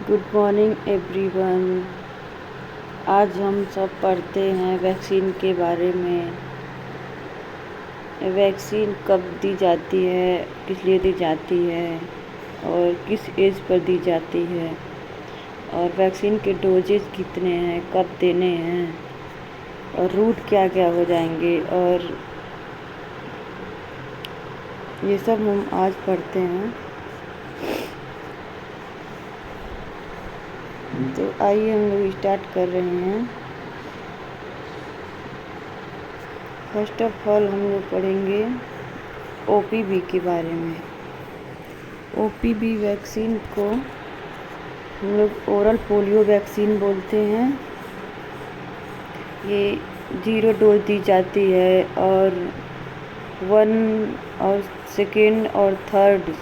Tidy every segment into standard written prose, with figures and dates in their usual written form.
Good morning everyone. आज हम सब पढ़ते हैं वैक्सीन के बारे में। वैक्सीन कब दी जाती है, किस लिए दी जाती है और किस एज पर दी जाती है, और वैक्सीन के डोजेज कितने हैं, कब देने हैं, और रूट क्या क्या हो जाएंगे, और ये सब हम आज पढ़ते हैं। तो आइए हम लोग स्टार्ट कर रहे हैं। फर्स्ट ऑफ ऑल हम लोग पढ़ेंगे ओपीवी के बारे में। ओपीवी वैक्सीन को हम लोग ओरल पोलियो वैक्सीन बोलते हैं। ये 0 डोज दी जाती है और 1 और 2nd और 3rd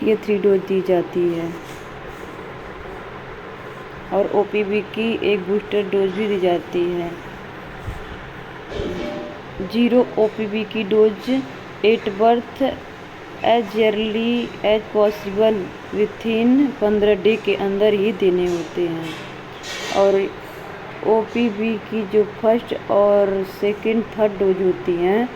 ये 3 डोज दी जाती है। और ओपीवी की एक बूस्टर डोज भी दी जाती है। 0 ओपीवी की dose at birth as early as possible within 15 day के अंदर ही देने होते हैं। और ओपीवी की जो फर्स्ट और 2nd 3rd डोज होती हैं,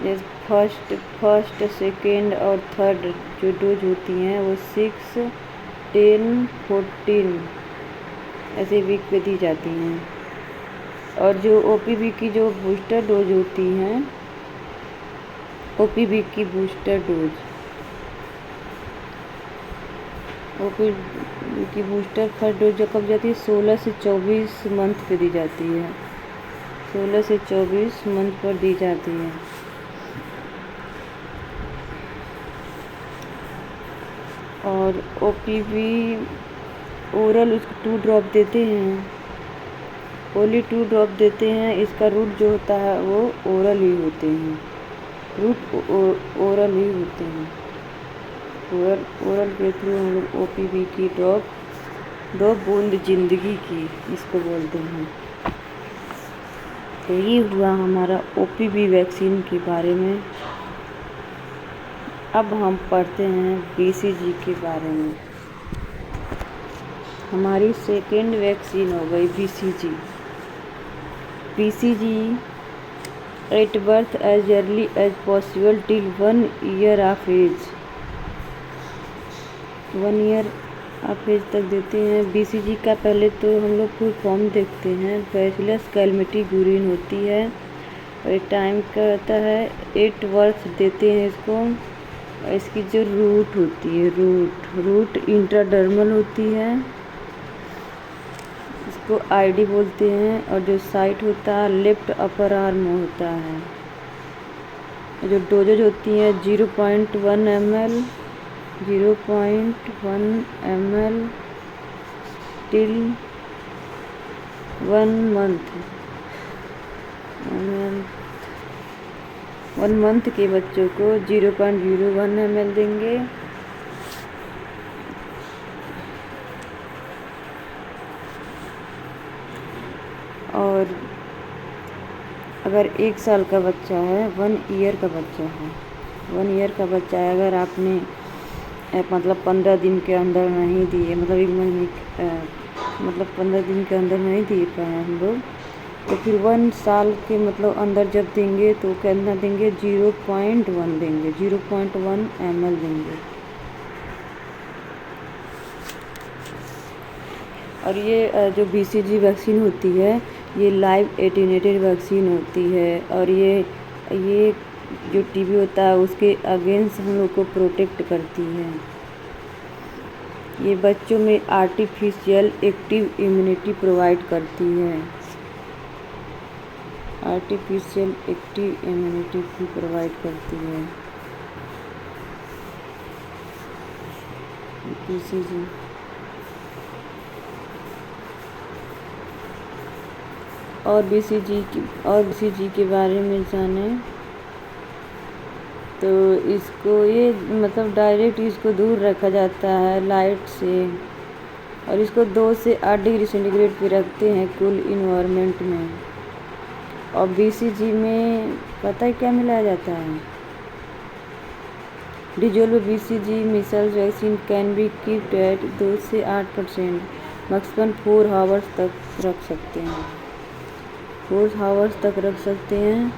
जैसे फर्स्ट 2nd और 3rd जो डोज होती हैं वो 6, 10, 14 ऐसे वीक पे दी जाती हैं। और जो ओपीवी की जो बूस्टर डोज होती हैं, ओपीवी की बूस्टर डोज, ओपीवी की बूस्टर फर्स्ट डोज जो कब जाती है 16 से 24 मंथ पे दी जाती है। 16 से 24 मंथ पर दी जाती है। और ओपीवी ओरल उसको 2 ड्रॉप देते हैं, ओनली 2 ड्रॉप देते हैं। इसका रूट जो होता है वो ओरल ही होते हैं, रूट ओरल ही होते हैं। ओरल के थ्रू हम लोग ओपीवी की दो बूंद जिंदगी की इसको बोलते हैं। तो ये हुआ हमारा ओपीवी वैक्सीन के बारे में। अब हम पढ़ते हैं बीसीजी के बारे में। हमारी 2nd वैक्सीन हो गई BCG. BCG at birth as early as possible till 1 year of age. 1 year of age तक देते हैं। बीसीजी का पहले तो हम लोग फुल फॉर्म देखते हैं। बैसिलस कैलमेटी-गुरिन होती है और एक टाइम का होता है 8 वर्ष देते हैं इसको। इसकी जो रूट होती है, रूट इंट्राडर्मल होती है, इसको आईडी बोलते हैं। और जो साइट होता है लेफ्ट अपर आर्म होता है। जो डोजेज होती है 0.1 ml, 0.1 ml till 1 month. 1 month के बच्चों को 0.01 ml देंगे। और अगर 1 साल का बच्चा है, 1 ईयर का बच्चा है, 1 ईयर का बच्चा है, अगर आपने मतलब 15 दिन के अंदर नहीं दिए, मतलब 1 महीने मतलब 15 दिन के अंदर नहीं दिए पाए हम लोग, तो फिर 1 साल के मतलब अंदर जब देंगे तो कितना देंगे, 0.1 देंगे, 0.1 ml देंगे। और ये जो बीसीजी वैक्सीन होती है ये लाइव एटेन्यूएटेड वैक्सीन होती है। और ये जो टीबी होता है उसके अगेंस्ट हम लोग को प्रोटेक्ट करती है। ये बच्चों में आर्टिफिशियल एक्टिव इम्यूनिटी प्रोवाइड करती है। आर्टिफिशियल एक्टिव इम्यूनिटी भी प्रोवाइड करती है बीसीजी। और बीसीजी के बारे में जाने तो इसको ये मतलब डायरेक्ट इसको दूर रखा जाता है लाइट से। और इसको 2 से 8 डिग्री सेंटीग्रेड पे रखते हैं कूल इन्वायरमेंट में। और बीसीजी में पता है क्या मिलाया जाता है? Dissolve BCG measles vaccine can be kept at 2 से 8%, मैक्सिमम 4 आवर्स तक रख सकते हैं, 4 आवर्स तक रख सकते हैं।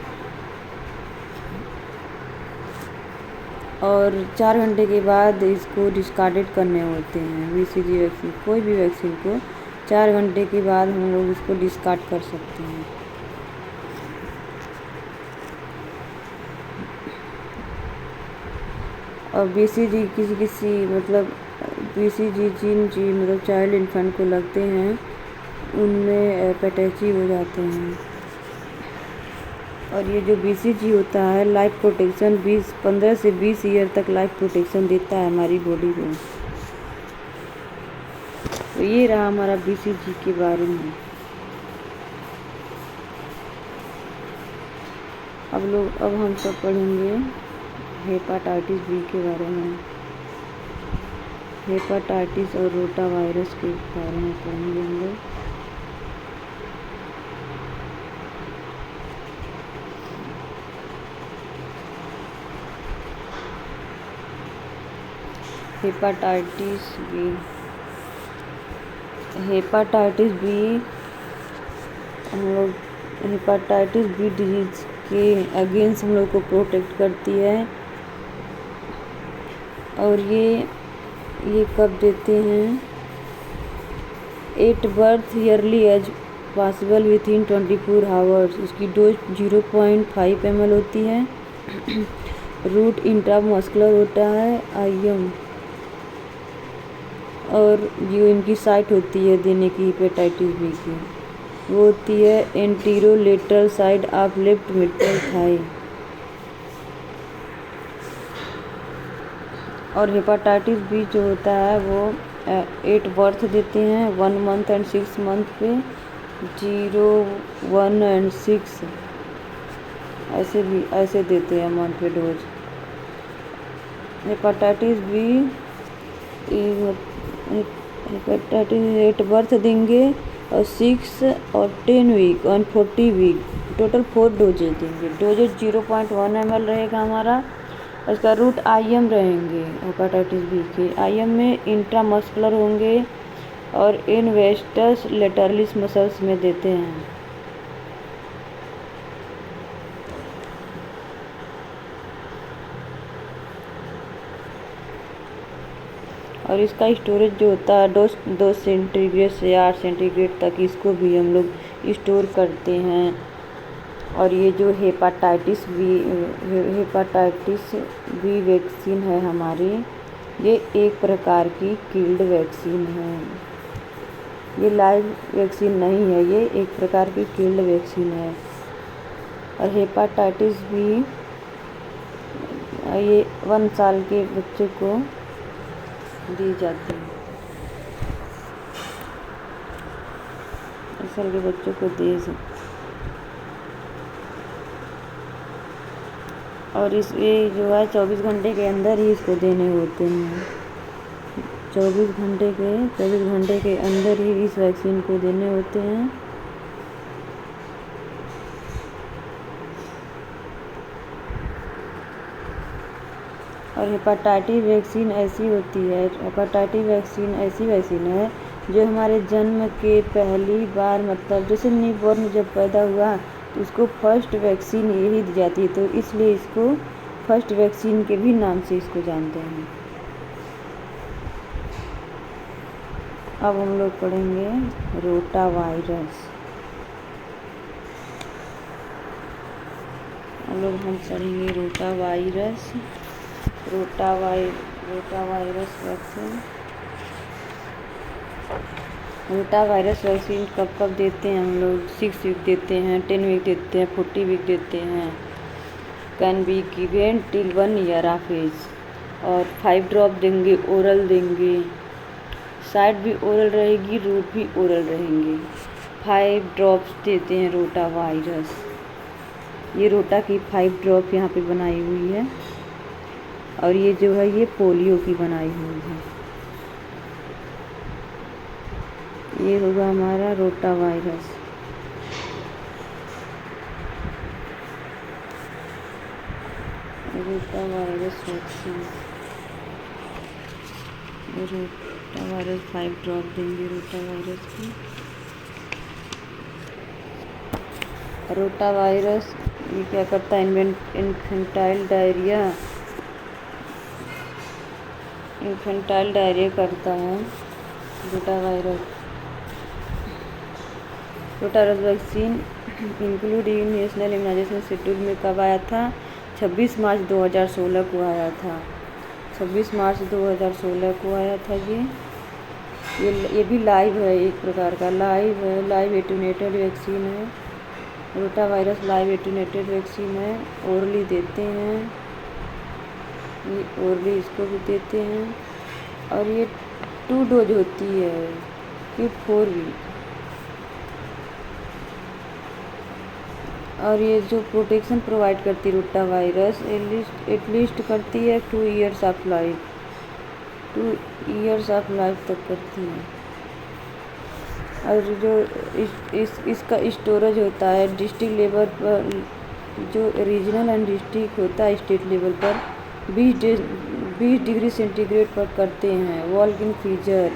और 4 घंटे के बाद इसको डिस्कार्डेड करने होते हैं। BCG वैक्सीन, कोई भी वैक्सीन को 4 घंटे के बाद हम लोग इसको डिस्कार्ड कर सकते हैं। और BCG किसी मतलब BCG जिन जी मतलब चाइल्ड इन्फेंट को लगते हैं उनमें हेपेटाइटिस हो जाते हैं। और ये जो BCG होता है लाइफ प्रोटेक्शन 15 से 20 ईयर तक लाइफ प्रोटेक्शन देता है हमारी बॉडी को। तो ये रहा हमारा BCG के बारे में। अब हम सब पढ़ेंगे हेपाटाइटिस बी के बारे में। हेपाटाइटिस और रोटा वायरस के बारे में पढ़ेंगे हम लोग। हेपाटाइटिस बी हम लोग हेपाटाइटिस बी डिजीज के अगेंस्ट हम लोग को प्रोटेक्ट करती है। और ये कब देते हैं? 8 birth early as possible within 24 hours. इसकी डोज 0.5 ml होती है। रूट इंट्रामस्कुलर होता है IM। और जो इनकी साइट होती है देने की हेपेटाइटिस बी की, वो होती है anterolateral side of left middle thigh. और हेपाटाइटिस बी जो होता है वो 8 बर्थ देते हैं 1 मंथ एंड 6 मंथ पे, 0, 1 एंड 6 ऐसे देते हैं मंथ पे dose. Hepatitis B hepatitis 8 birth देंगे और 6 और 10 वीक और 40 वीक टोटल 4 डोजेज देंगे। डोजेज 0.1 ml रहेगा हमारा। इसका रूट IM रहेंगे हेपाटाइटिस बी के। IM में इंट्रामस्कुलर होंगे और इनवेस्टस लेटरलिस मसल्स में देते हैं। और इसका स्टोरेज जो होता है 2 सेंटीग्रेड से 8 सेंटीग्रेड तक इसको भी हम लोग स्टोर करते हैं। और ये जो हेपाटाइटिस बी वैक्सीन है हमारी, ये एक प्रकार की किल्ड वैक्सीन है। ये लाइव वैक्सीन नहीं है, ये एक प्रकार की किल्ड वैक्सीन है। और हेपाटाइटिस बी ये 1 साल के बच्चे को दी जाती है। 1 साल के बच्चों को दे सकते। और ये जो है 24 घंटे के अंदर ही इसको देने होते हैं। 24 घंटे के अंदर ही इस वैक्सीन को देने होते हैं। और हेपाटाइटिस वैक्सीन ऐसी होती है, हेपाटाइटिस वैक्सीन ऐसी वैक्सीन है जो हमारे जन्म के पहली बार मतलब जैसे न्यूबॉर्न जब पैदा हुआ तो उसको फर्स्ट वैक्सीन यही दी जाती है, तो इसलिए इसको फर्स्ट वैक्सीन के भी नाम से इसको जानते हैं। अब हम लोग पढ़ेंगे रोटा वायरस। हम पढ़ेंगे rota virus vaccine. Rota virus vaccine कब देते हैं हम लोग? 6 वीक देते हैं, 10 वीक देते हैं, 40 वीक देते हैं। Can be given till 1 year of age. और 5 ड्रॉप देंगे, ओरल देंगे। साइड भी ओरल रहेगी, रूट भी ओरल रहेंगे। 5 ड्रॉप्स देते हैं रोटा वायरस। ये रोटा की 5 ड्रॉप यहाँ पे बनाई हुई है। और ये जो है ये पोलियो की बनाई हुई है। ये होगा हमारा rota virus. Rotavirus vaccine, rota virus 5 drop देंगे रोटा वायरस की। रोटा वायरस ये क्या करता है, इन्फेंटाइल डायरिया करता है rotavirus. Rotavirus vaccine include in national immunisation schedule में कब आया था? 26 मार्च 2016 को आया था। 26 मार्च 2016 को आया था। ये भी लाइव है, एक प्रकार का लाइव है, लाइव एटेन्यूएटेड वैक्सीन है। Rota virus live attenuated vaccine है, ओरली देते हैं, ये ओरली इसको भी देते हैं। और ये 2 डोज होती है कि 4 वीक। और ये जो प्रोटेक्शन प्रोवाइड करती है रोटा वायरस एटलीस्ट करती है 2 years of life, 2 years of life तक करती है। और जो इसका स्टोरेज होता है डिस्ट्रिक्ट लेवल पर, जो रीजनल एंड डिस्ट्रिक्ट होता है स्टेट लेवल पर 20 डिग्री सेंटीग्रेड पर करते हैं। वॉल्क इन फ्रीजर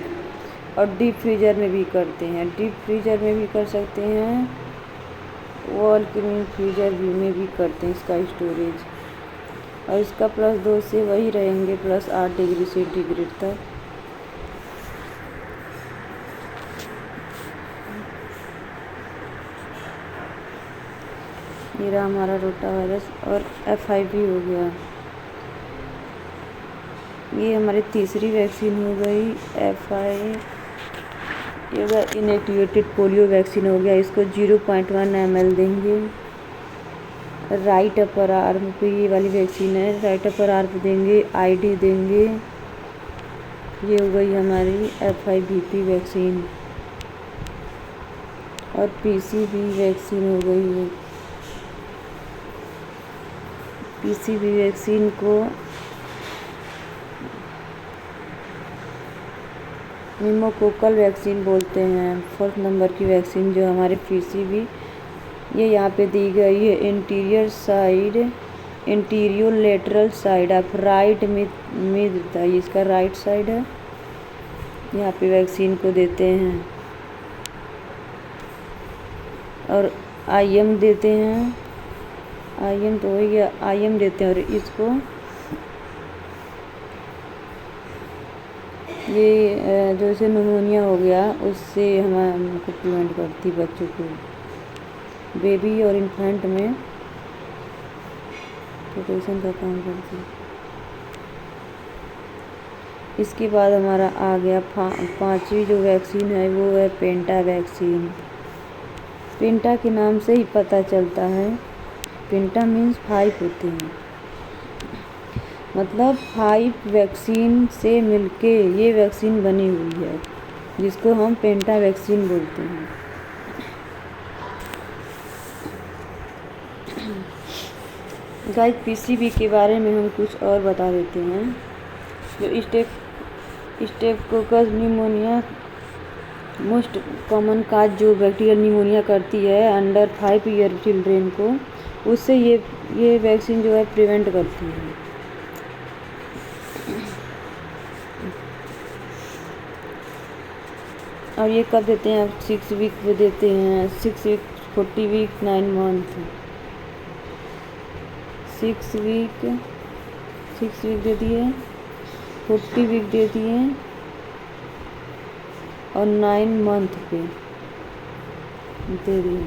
और डीप फ्रीजर में भी करते हैं, डीप फ्रीजर में भी कर सकते हैं, वॉल्क इन फ्रीजर में भी करते हैं इसका स्टोरेज। और इसका +2 से वही रहेंगे +8 डिग्री सेंटीग्रेड तक। ये रहा हमारा रोटा वायरस। और FIV हो गया, ये हमारी तीसरी वैक्सीन हो गई। ये होगा इनएक्टिवेटेड पोलियो वैक्सीन हो गया। इसको 0.1 ml देंगे राइट अपर आर्म पे, ये वाली वैक्सीन है, राइट अपर आर्म देंगे, ID देंगे। ये हो गई हमारी FIVP वैक्सीन। और PCV वैक्सीन हो गई है। PCV वैक्सीन को निमोकोकल वैक्सीन बोलते हैं। 4th नंबर की वैक्सीन जो हमारे PCV, ये यहाँ पे दी गई है interior lateral side of right mid, इसका राइट साइड है, यहाँ पे वैक्सीन को देते हैं। और IM देते हैं, IM तो हो गया, IM देते हैं। और इसको ये जैसे निमोनिया हो गया उससे हमको प्रिवेंट करती बच्चों को, बेबी और इन्फेंट में प्रोटेक्शन का काम करती है। इसके बाद हमारा आ गया 5वीं जो वैक्सीन है वो है पेंटा वैक्सीन। पेंटा के नाम से ही पता चलता है, पेंटा मीन्स 5 होते हैं, मतलब 5 वैक्सीन से मिलके ये वैक्सीन बनी हुई है, जिसको हम पेंटा वैक्सीन बोलते हैं। गाइस PCV के बारे में हम कुछ और बता देते हैं। जो staphylococcus pneumonia most common cause जो बैक्टीरियल निमोनिया करती है अंडर 5 ईयर चिल्ड्रेन को, उससे ये वैक्सीन जो है प्रिवेंट करती है। और ये कब देते हैं? अब 6 वीक पे देते हैं, 6 वीक, 40 वीक, 9 मंथ। 6 वीक दे दिए, 40 वीक दे दिए और 9 मंथ पे दे दिए।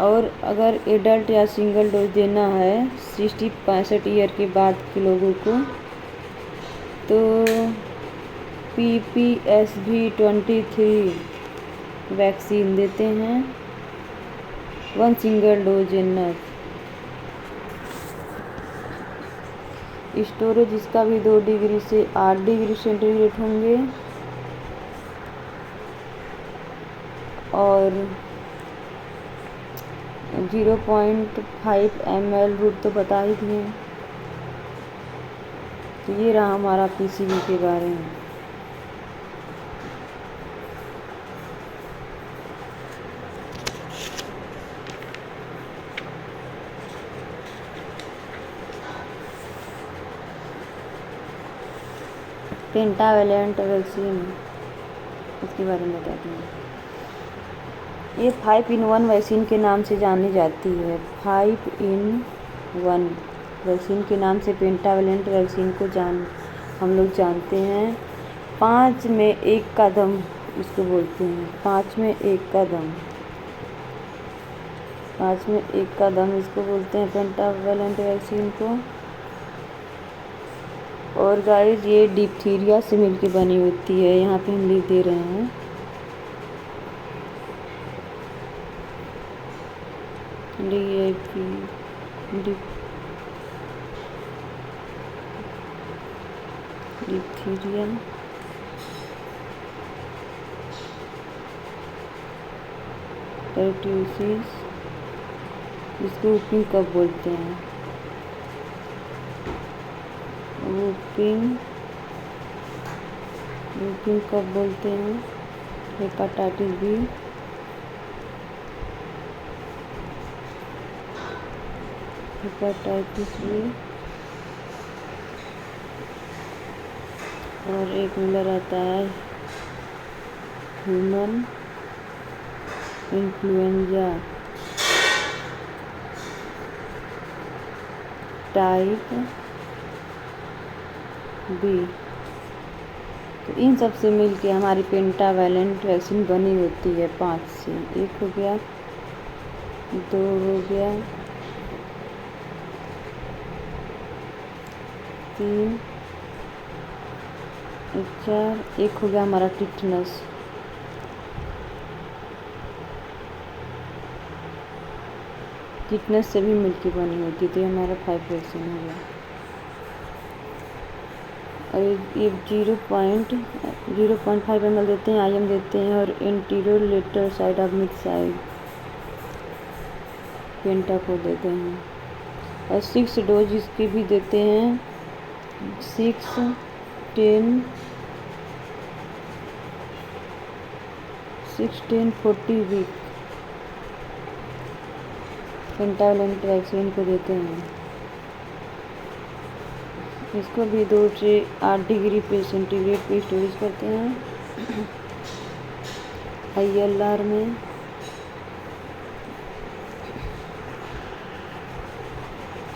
और अगर एडल्ट या सिंगल डोज देना है 65 ईयर के बाद के लोगों को, तो PPSV 23 वैक्सीन देते हैं, 1 सिंगल डोज इनफ। स्टोरेज इसका भी 2 डिग्री से 8 डिग्री सेंटीग्रेड होंगे। और 0.5 ml रूट तो बता ही दिए। तो ये रहा हमारा PCV के बारे में। पेंटावेलेंट वैक्सीन, इसके बारे में बताते हैं। ये 5-in-1 वैक्सीन के नाम से जानी जाती है। 5-in-1 वैक्सीन के नाम से पेंटावेलेंट वैक्सीन को हम लोग जानते हैं। 5 में 1 का दम इसको बोलते हैं। 5 में 1 का दम, 5 में 1 का दम इसको बोलते हैं पेंटावेलेंट वैक्सीन को। और गाइस ये डिप्थीरिया से मिलके बनी होती है। यहाँ पे हम लिख दे रहे हैं। डिप्थीरिया, परट्यूसिस, इसको वूपिंग कफ बोलते हैं। वूपिंग कफ बोलते हैं। हेपाटाइटिस बी, और एक मिलर आता है ह्यूमन इन्फ्लुएंजा टाइप बी। तो इन सब से मिलके हमारी पेंटावेलेंट वैक्सीन बनी होती है 5 से। 1 हो गया, 2 हो गया, 3, 4, 1 हो गया हमारा टिटनस। टिटनस से भी मिलके बनी होती, तो हमारा 5 वैक्सीन हो गया। और ये 0.5 ml देते हैं, IM देते हैं। और anterior lateral side of mid side penta को देते हैं। और 6 डोज इसकी भी देते हैं। 6, 10, 40 वीक पेंटावेलेंट वैक्सीन को देते हैं। इसको भी 2 से 8 डिग्री पे सेंटीग्रेड पे स्टोरेज करते हैं ILR में।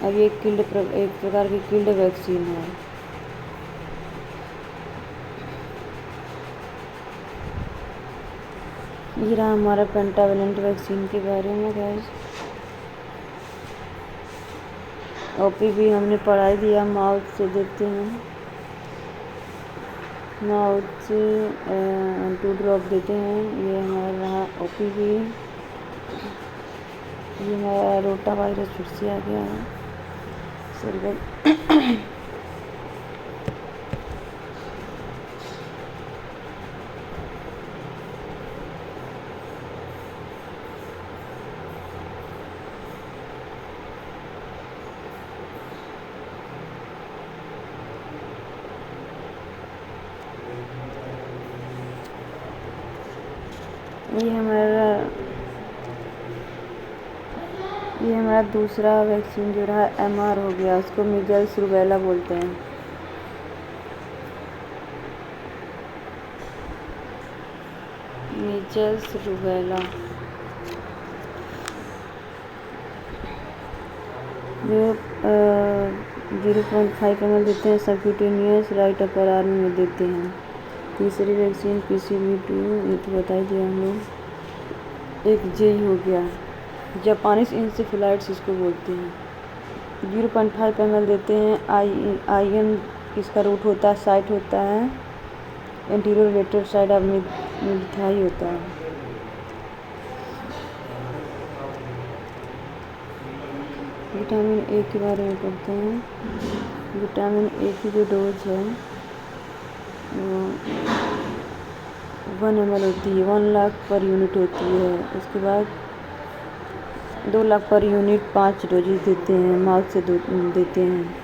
अब ये एक प्रकार की किल्ड वैक्सीन है। ये रहा हमारा पेंटावेलेंट वैक्सीन के बारे में गाइस। OPV हमने पढ़ाई दिया, माउथ से देते हैं। माउथ से 2 ड्रॉप देते हैं। ये हमारा रहा OPV। ये हमारा रोटा वायरस फिर से आ गया है। ये हमारा दूसरा वैक्सीन जो रहा MR हो गया। उसको मीजल्स रूबेला बोलते हैं। मीजल्स रूबेला जो 0.5 ml देते हैं। सबक्यूटेनियस राइट अपर आर्म में देते हैं। तीसरी वैक्सीन PCV2, ये तो बता ही दिया हम लोग। एक जेई हो गया, जापानीज इंसेफेलाइटिस इसको बोलते हैं। 0.5 ml देते हैं। IM इसका रूट होता है, साइट होता है anterior lateral side of mid thigh होता है। विटामिन ए के बारे में पढ़ते हैं। विटामिन ए की जो डोज है वो 1 ml होती है। 1 लाख पर यूनिट होती है। उसके बाद 2 लाख पर यूनिट 5 डोजेज देते हैं। माउथ से देते हैं।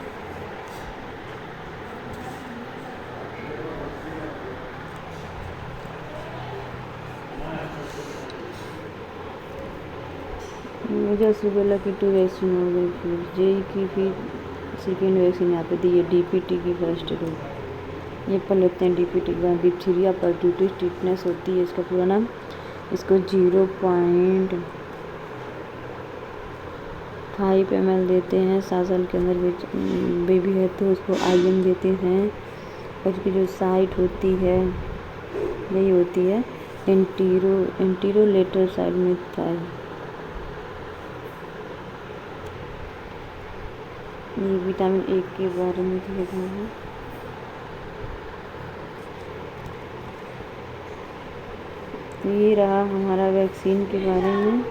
मीजल्स रूबेला की 2 वैक्सीन हो गई। फिर जेई की फिर सेकेंड वैक्सीन यहाँ पे दी है। DPT की फर्स्ट डोज। ये पढ़ लेते हैं डिप्थीरिया पर ड्यूटी टिटनेस होती है, इसका पूरा नाम। इसको 0.5 ml देते हैं। 7 साल के अंदर बेबी है तो उसको IM देते हैं। और उसकी जो साइट होती है यही होती है एंटीरोलेटर साइड में था। ये विटामिन ए के बारे में लिखा है। ये रहा हमारा वैक्सीन के बारे में।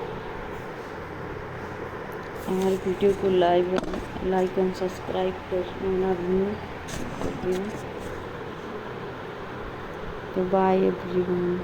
हमारे वीडियो को लाइक एंड सब्सक्राइब करना भी। तो बाय एवरीवन।